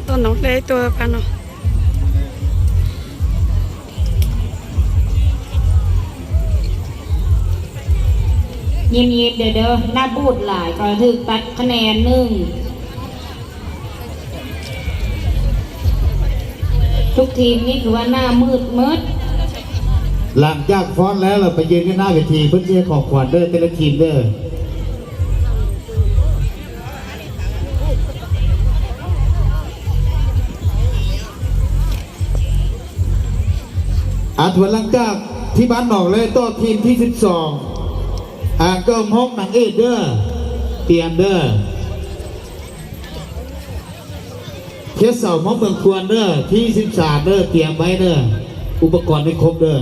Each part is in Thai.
ต้นนกเลยตัวพันเนาะเงียบๆเด้อหน้าบูดหลายก่อนถึงตัดคะแนนหนึ่งทุกทีมนี่คือว่าหน้ามืดมืดหลังจากฟ้อนแล้วเราไปยืนกันหน้าเวทีเพื่อที่จะขอขวัญเด้อแต่ละทีมเด้อถวนหลังจากที่บ้านหนองเลยต่อทีมที่12ก็ห้องหนังเอ็ดเด้อเตรียมเด้อเทียเสาห้องเมืองควรเด้อที่13เด้อเตรียมไว้เด้ออุปกรณ์ให้ครบเด้อ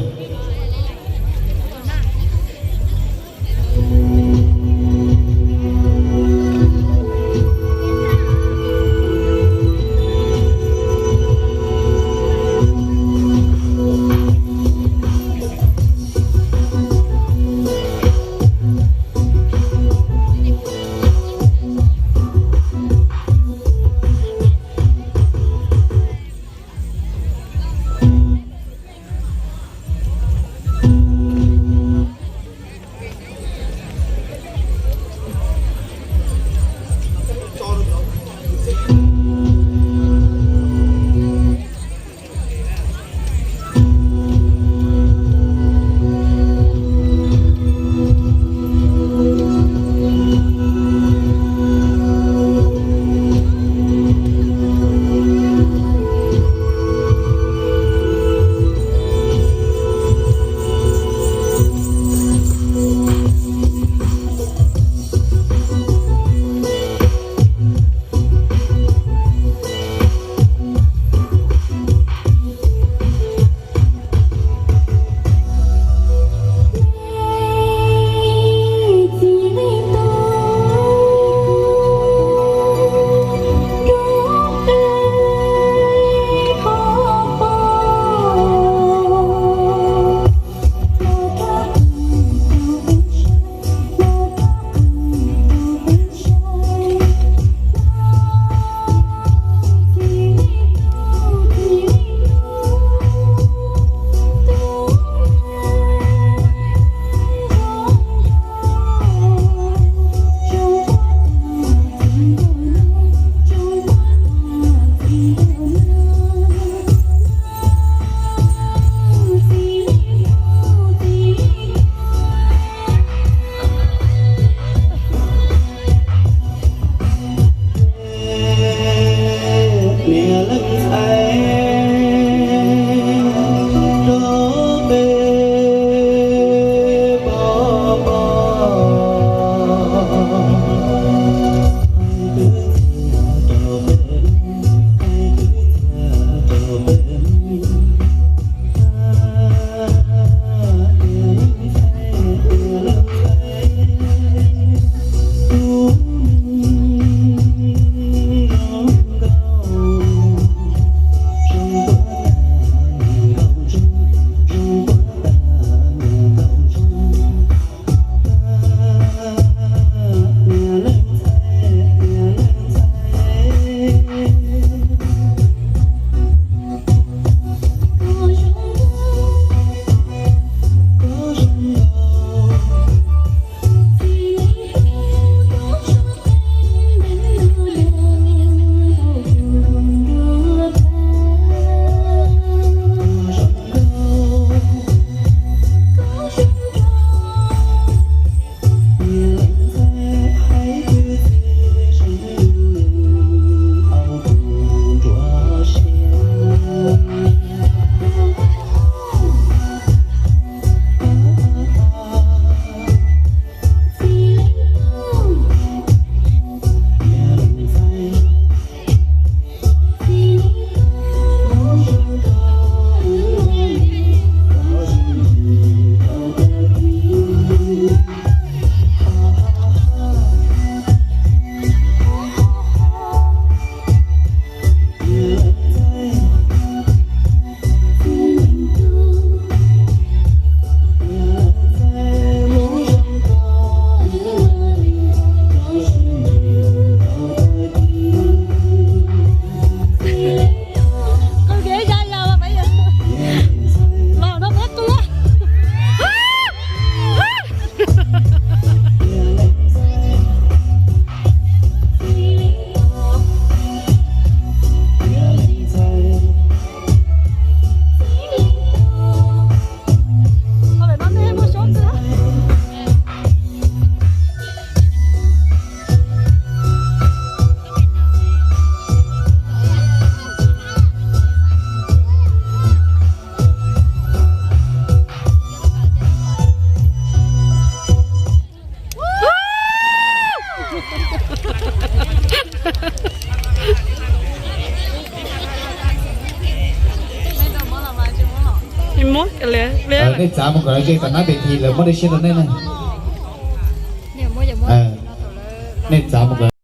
กันเลยเรื่อง ได้สามมันก็ได้แต่หน้าเวทีเลยไม่ได้เชื่อแน่นอน